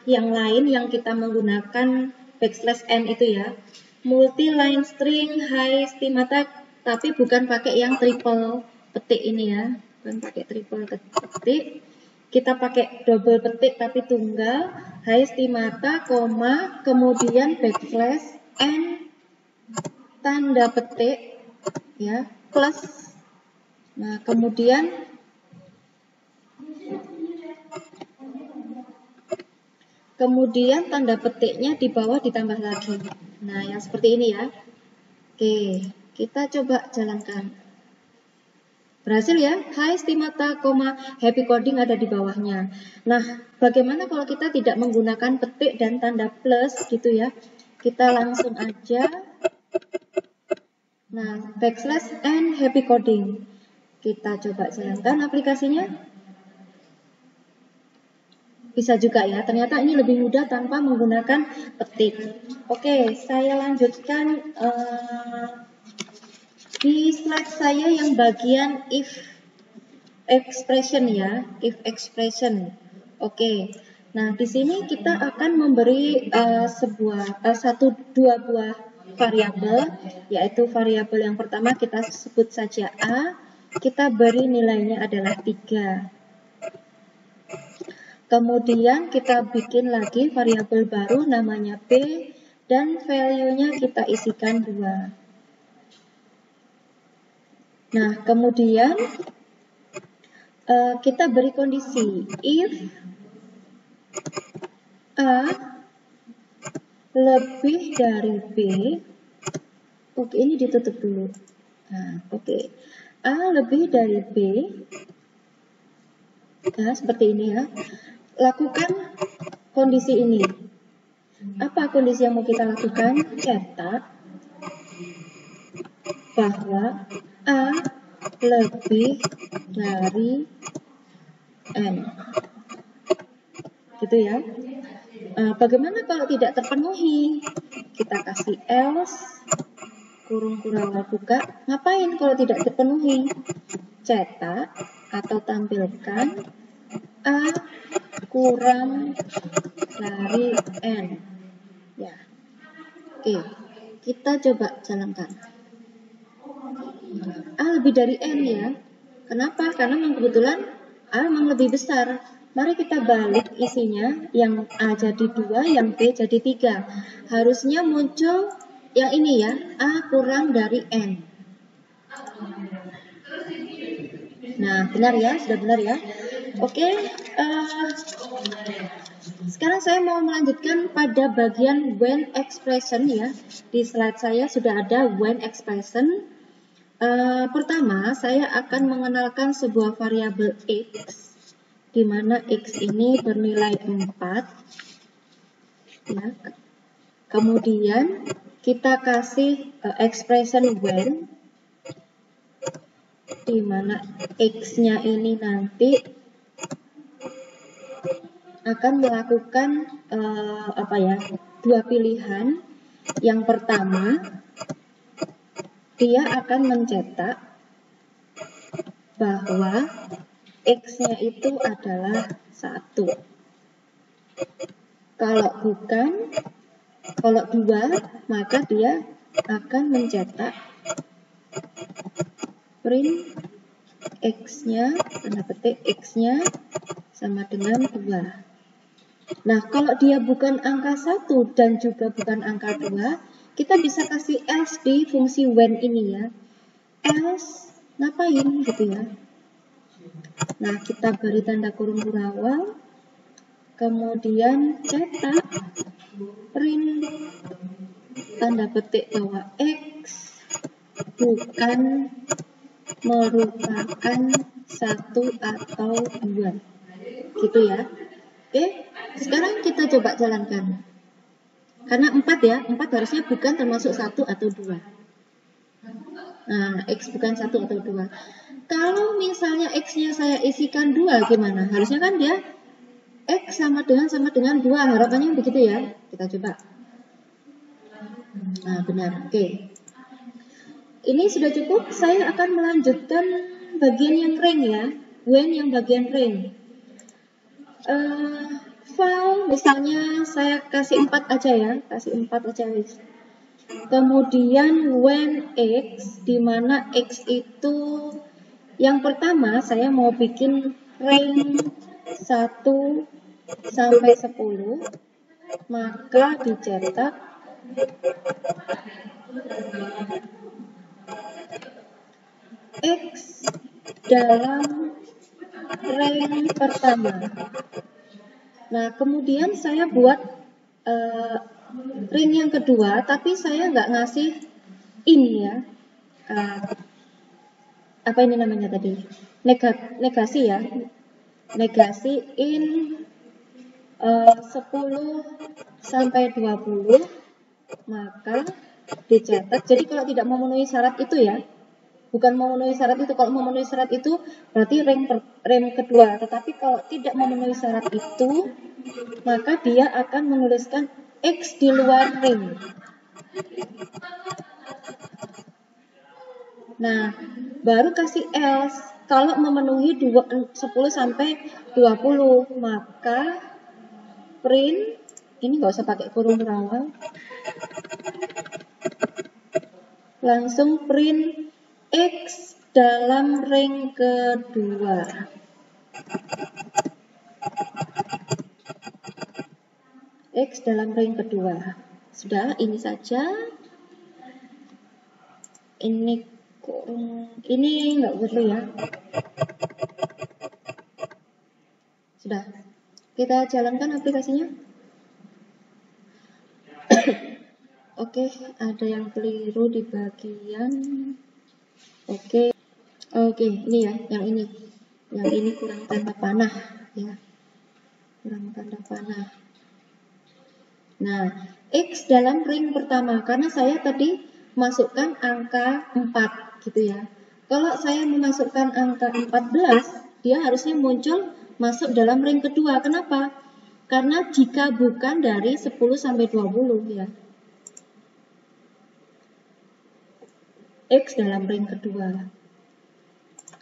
yang lain yang kita menggunakan /n itu ya. Multi-line string hai stimata, tapi bukan pakai yang triple petik ini ya. Bukan pakai triple petik. Kita pakai double petik tapi tunggal, hai stimata, koma, kemudian /n tanda petik ya, plus. Nah, kemudian tanda petiknya di bawah ditambah lagi. Nah, yang seperti ini ya. Oke, kita coba jalankan. Berhasil ya, hai stimata, happy coding ada di bawahnya. Nah, bagaimana kalau kita tidak menggunakan petik dan tanda plus gitu ya? Kita langsung aja. Nah, /n happy coding. Kita coba jalankan aplikasinya. Bisa juga ya, ternyata ini lebih mudah tanpa menggunakan petik. Oke, saya lanjutkan di slide saya yang bagian if expression ya, if expression. Oke, nah di sini kita akan memberi dua buah variabel, yaitu variabel yang pertama kita sebut saja A, kita beri nilainya adalah 3. Kemudian kita bikin lagi variabel baru namanya B, dan value-nya kita isikan 2. Nah, kemudian kita beri kondisi if A lebih dari B. Oke, ini ditutup dulu. Nah, oke. A lebih dari B. Nah, seperti ini ya. Lakukan kondisi ini. Apa kondisi yang mau kita lakukan? Cetak bahwa A lebih dari N. Gitu ya. Bagaimana kalau tidak terpenuhi? Kita kasih else, kurung-kurung buka. Ngapain kalau tidak terpenuhi? Cetak atau tampilkan A kurang dari N. Ya. Oke, kita coba jalankan. A lebih dari N ya. Kenapa? Karena memang kebetulan A memang lebih besar. Mari kita balik isinya, yang A jadi 2, yang B jadi 3. Harusnya muncul yang ini ya, A kurang dari N. Nah, benar ya, sudah benar ya. Oke, sekarang saya mau melanjutkan pada bagian when expression ya. Di slide saya sudah ada when expression. Pertama, saya akan mengenalkan sebuah variabel x, di mana x ini bernilai 4. Ya. Kemudian kita kasih expression when, di mana x-nya ini nanti akan melakukan dua pilihan. Yang pertama, dia akan mencetak bahwa x-nya itu adalah 1. Kalau bukan, kalau 2, maka dia akan mencetak print X-nya, tanda petik X-nya sama dengan 2. Nah, kalau dia bukan angka 1 dan juga bukan angka 2, kita bisa kasih else di fungsi when ini ya. Else ngapain gitu ya. Nah, kita beri tanda kurung berawal, kemudian cetak print tanda petik bahwa X bukan merupakan 1 atau 2. Gitu ya. Oke, sekarang kita coba jalankan. Karena 4 ya, 4 harusnya bukan termasuk 1 atau 2. Nah, X bukan 1 atau 2. Kalau misalnya X-nya saya isikan 2, gimana? Harusnya kan dia X sama dengan 2. Harapannya begitu ya. Kita coba. Nah, benar. Oke. Ini sudah cukup. Saya akan melanjutkan bagian yang ring ya. When yang bagian ring. File misalnya saya kasih 4 aja ya. Kasih 4 aja wis. Kemudian when X, di mana X itu yang pertama saya mau bikin range 1 sampai 10, maka dicetak X dalam range pertama. Nah, kemudian saya buat ring yang kedua, tapi saya nggak ngasih in ya. Apa ini namanya tadi? Negasi ya. Negasi in 10 sampai 20, maka dicetak. Jadi kalau tidak memenuhi syarat itu ya, bukan memenuhi syarat itu. Kalau memenuhi syarat itu berarti ring kedua. Tetapi kalau tidak memenuhi syarat itu, maka dia akan menuliskan X di luar ring. Nah, baru kasih else. Kalau memenuhi 10 sampai 20, maka print, ini nggak usah pakai kurung berawal, langsung print X dalam ring kedua. X dalam ring kedua. Sudah, ini saja. Ini nggak perlu ya. Sudah. Kita jalankan aplikasinya. Oke, ada yang keliru di bagian. Oke, ini ya, yang ini. Yang ini kurang tanda panah ya. Kurang tanda panah. Nah, X dalam ring pertama, karena saya tadi masukkan angka 4 gitu ya. Kalau saya memasukkan angka 14, dia harusnya muncul masuk dalam ring kedua. Kenapa? Karena jika bukan dari 10 sampai 20 ya. X dalam ring kedua.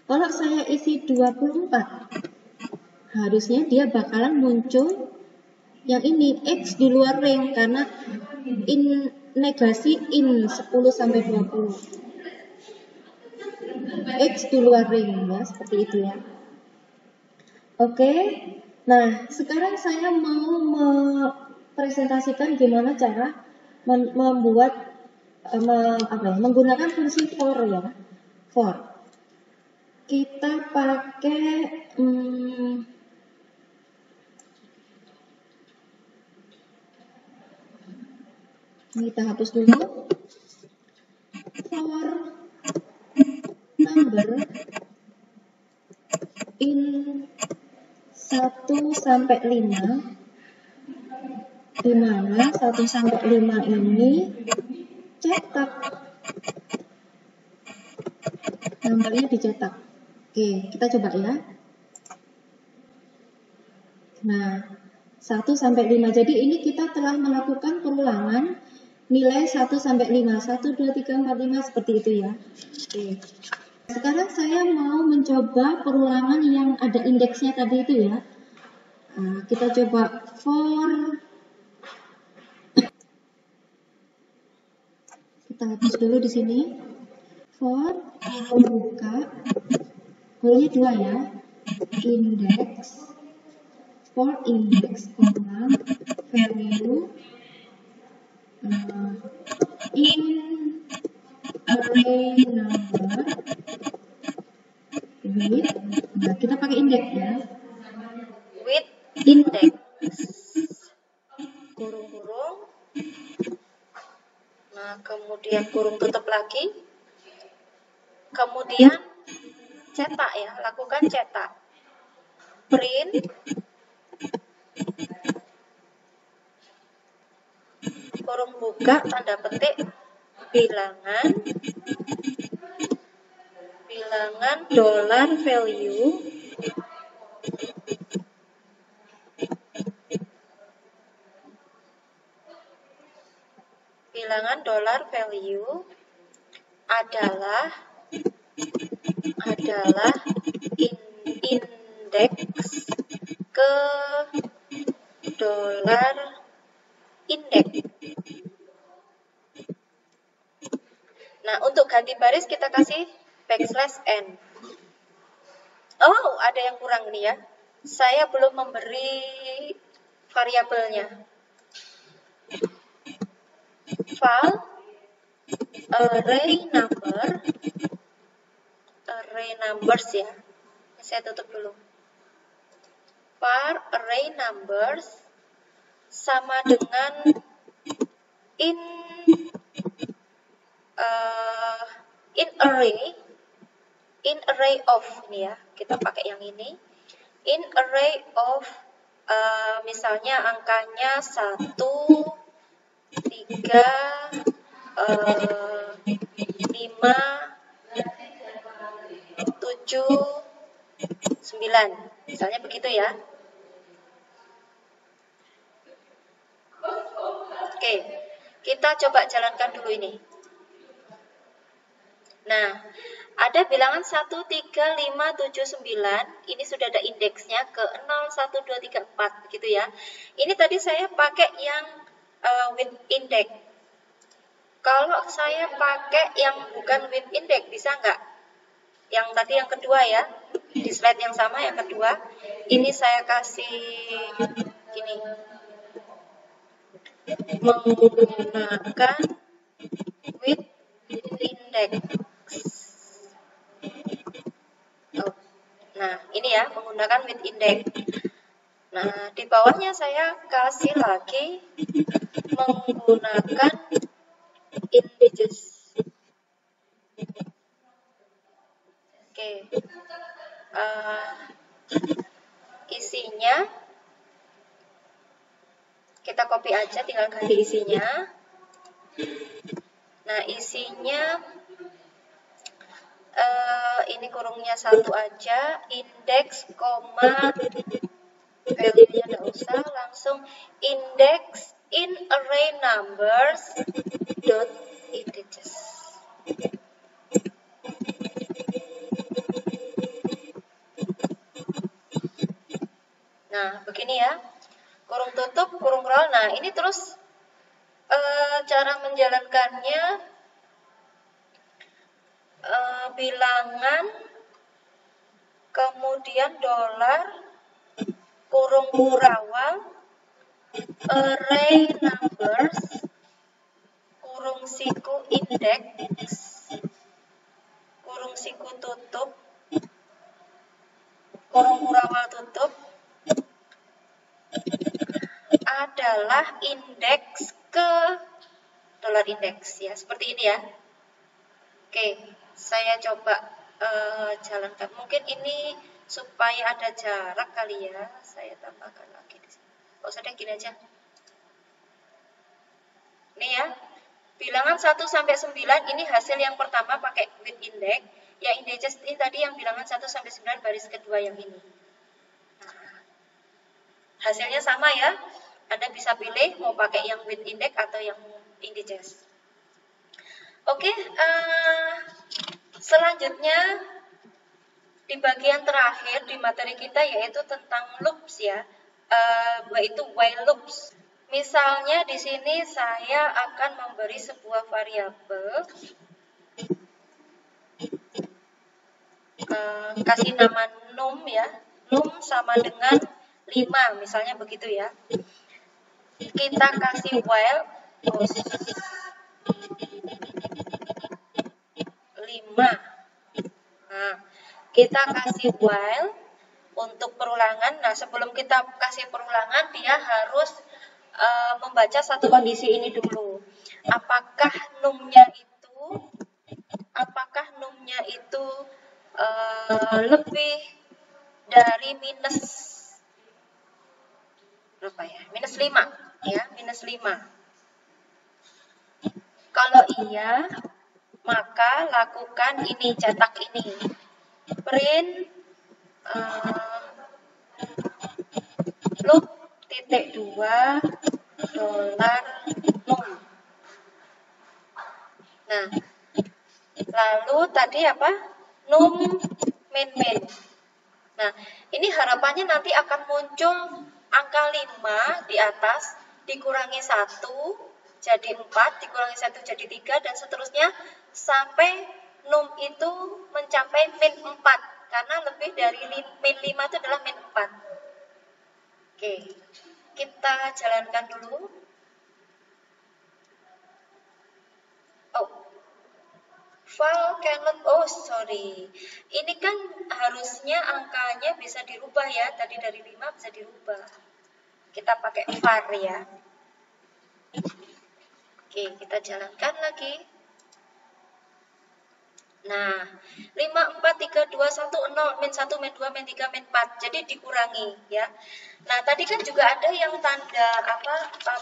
Kalau saya isi 24, harusnya dia bakalan muncul yang ini X di luar ring karena negasi in 10 sampai 20. X di luar ring ya, seperti itu ya. Oke. Nah, sekarang saya mau mempresentasikan gimana cara membuat menggunakan fungsi for ya. For. Kita pakai kita hapus dulu. For number in 1 sampai 5, di mana 1 sampai 5 ini cetak. Nomornya dicetak. Oke, kita coba ya. Nah, 1 sampai 5. Jadi ini kita telah melakukan perulangan nilai 1 sampai 5. 1, 2, 3, 4, 5 seperti itu ya. Oke. Sekarang saya mau mencoba perulangan yang ada indeksnya tadi itu ya. Nah, kita coba for. Kita hapus dulu di sini. for kurung buka, kurungnya 2 ya, index, for index, value in array number with, nah kita pakai index ya, with index, kurung-kurung, nah kemudian kurung tutup lagi, kemudian cetak ya, lakukan cetak, print kurung buka tanda petik bilangan dollar value adalah indeks ke dollar index. Nah, untuk ganti baris kita kasih backslash n. Oh, ada yang kurang nih ya. Saya belum memberi variabelnya. File array numbers ya. Saya tutup dulu. Var array numbers sama dengan in array of ini ya, kita pakai yang ini, in array of misalnya angkanya 1, 3, 5, 7, 9, misalnya begitu ya. Oke, kita coba jalankan dulu ini. Nah, ada bilangan 1, 3, 5, 7, 9. Ini sudah ada indeksnya ke 0, 1, 2, 3, 4 gitu ya. Ini tadi saya pakai yang with index. Kalau saya pakai yang bukan with index, bisa nggak? Yang tadi yang kedua ya, di slide yang sama yang kedua. Ini saya kasih gini, menggunakan with index. Nah, ini ya, menggunakan with index. Nah, di bawahnya saya kasih lagi menggunakan integers. Oke. Isinya kita copy aja, tinggal ganti isinya. Nah, isinya ini kurungnya 1 aja, index, value-nya nggak usah, langsung index in array numbers dot integers. Nah, begini ya, kurung tutup, kurung roll. Nah, ini terus cara menjalankannya, bilangan, kemudian dollar, kurung kurawal, array numbers, kurung siku index, kurung siku tutup, kurung kurawal tutup, adalah indeks ke dollar index ya, seperti ini ya. Oke, saya coba jalankan. Mungkin ini supaya ada jarak kali ya, saya tambahkan lagi di sini. Oh, sudah gini aja. Ini ya, bilangan 1 sampai 9 ini hasil yang pertama pakai with index. Ya, index ini tadi yang bilangan 1 sampai 9 baris kedua yang ini. Nah, hasilnya sama ya. Anda bisa pilih mau pakai yang with index atau yang integers. Oke, selanjutnya di bagian terakhir di materi kita yaitu tentang loops ya, yaitu while loops. Misalnya di sini saya akan memberi sebuah variabel kasih nama num ya. Num sama dengan 5 misalnya begitu ya. Kita kasih while 5. Nah, kita kasih while untuk perulangan. Nah, sebelum kita kasih perulangan, dia harus membaca satu kondisi ini dulu. Apakah numnya itu lebih dari minus berapa ya? Minus 5 ya, minus 5. Kalau iya, maka lakukan ini, cetak ini. Print loop titik 2 dolar num. Nah, lalu tadi apa? Num min. Nah, ini harapannya nanti akan muncul angka 5 di atas, dikurangi 1 jadi 4, dikurangi 1 jadi 3, dan seterusnya sampai num itu mencapai min 4. Karena lebih dari min 5 itu adalah min 4. Oke, kita jalankan dulu. Ini kan harusnya angkanya bisa dirubah ya. Tadi dari 5 bisa dirubah. Kita pakai var ya. Oke, kita jalankan lagi. Nah, 5, 4, 3, 2, 1, 0, min 1, min 2, min 3, min 4. Jadi dikurangi ya. Nah, tadi kan juga ada yang tanda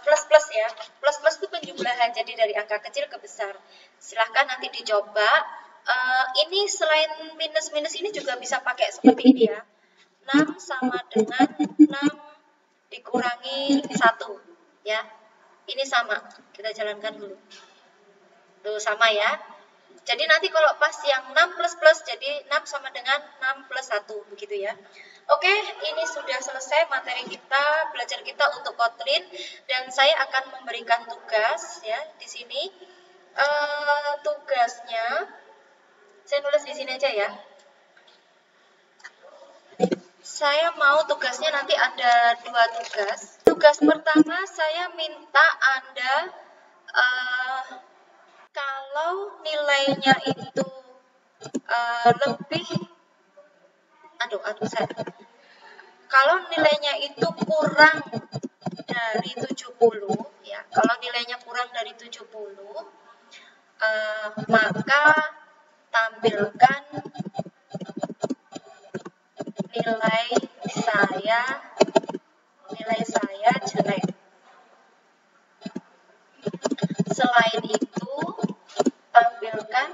plus ya. Plus itu penjumlahan, jadi dari angka kecil ke besar. Silahkan nanti dicoba. Ini selain minus ini juga bisa pakai seperti ini ya. 6 sama dengan 6 dikurangi 1 ya. Ini sama. Kita jalankan dulu. Tuh sama ya. Jadi nanti kalau pas yang 6 plus jadi 6 sama dengan 6 plus 1 begitu ya. Oke, ini sudah selesai materi kita, belajar kita untuk Kotlin, dan saya akan memberikan tugas ya di sini. Tugasnya saya nulis di sini aja ya. Saya mau tugasnya nanti ada 2 tugas. Tugas pertama saya minta Anda kalau nilainya itu lebih kalau nilainya itu kurang dari 70 ya, kalau nilainya kurang dari 70 maka tampilkan nilai saya jelek. Selain itu, tampilkan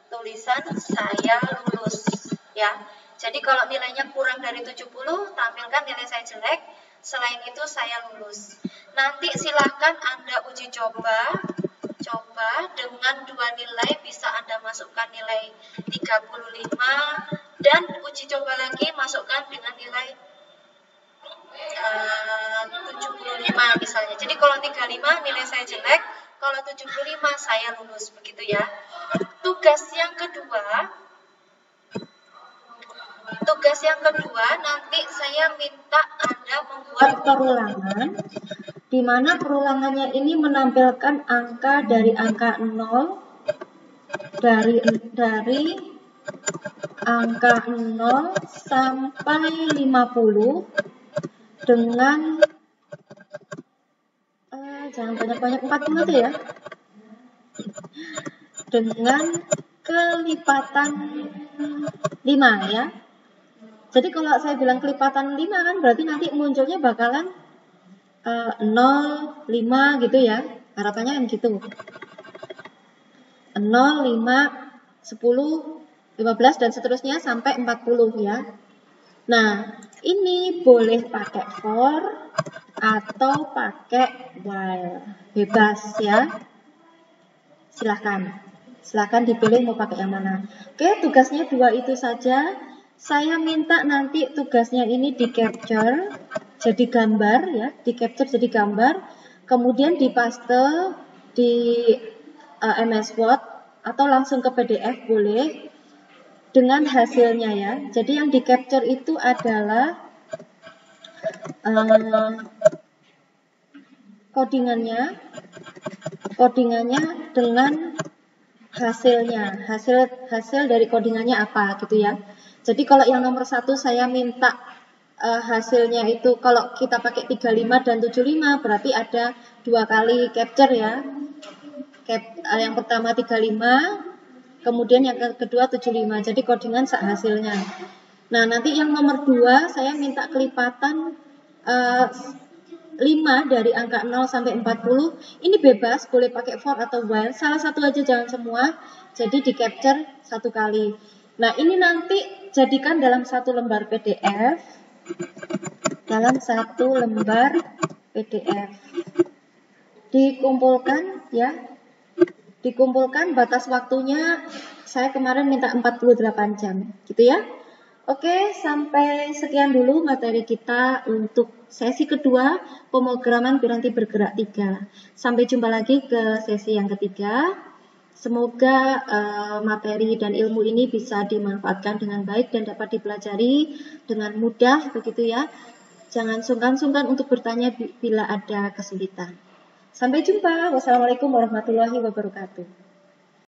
tulisan saya lulus ya. Jadi kalau nilainya kurang dari 70, tampilkan nilai saya jelek. Selain itu saya lulus. Nanti silahkan Anda uji coba dengan 2 nilai, bisa Anda masukkan nilai 35, dan uji coba lagi masukkan dengan nilai 75 misalnya. Jadi kalau 35 nilai saya jelek, kalau 75 saya lulus, begitu ya. Tugas yang kedua nanti saya minta Anda membuat perulangan, di mana perulangannya ini menampilkan angka dari angka 0 dari angka 0 sampai 50 dengan jangan banyak-banyak 40 aja ya, dengan kelipatan 5 ya. Jadi kalau saya bilang kelipatan 5 kan berarti nanti munculnya bakalan 0, 5 gitu ya. Harapannya kan gitu. 0, 5, 10, 15 dan seterusnya sampai 40 ya. Nah, ini boleh pakai for atau pakai while. Bebas ya. Silahkan dipilih mau pakai yang mana. Oke, tugasnya 2 itu saja. Saya minta nanti tugasnya ini di capture jadi gambar ya, di capture jadi gambar, kemudian dipaste di MS Word atau langsung ke PDF boleh. dengan hasilnya ya. Jadi yang di capture itu adalah codingannya dengan hasilnya, hasil dari codingannya apa gitu ya. Jadi kalau yang nomor 1 saya minta hasilnya itu kalau kita pakai 35 dan 75 berarti ada 2 kali capture ya. Yang pertama 35, kemudian yang kedua 75. Jadi codingan hasilnya. Nah, nanti yang nomor 2 saya minta kelipatan 5 dari angka 0 sampai 40. Ini bebas, boleh pakai for atau while. Salah satu aja, jangan semua. Jadi di capture 1 kali. Nah, ini nanti jadikan dalam 1 lembar PDF. Dalam 1 lembar PDF. Dikumpulkan ya. Dikumpulkan, batas waktunya saya kemarin minta 48 jam. Gitu ya. Oke, sampai sekian dulu materi kita untuk sesi kedua pemrograman piranti bergerak 3. Sampai jumpa lagi ke sesi yang ketiga. Semoga materi dan ilmu ini bisa dimanfaatkan dengan baik dan dapat dipelajari dengan mudah, begitu ya. Jangan sungkan-sungkan untuk bertanya bila ada kesulitan. Sampai jumpa. Wassalamualaikum warahmatullahi wabarakatuh.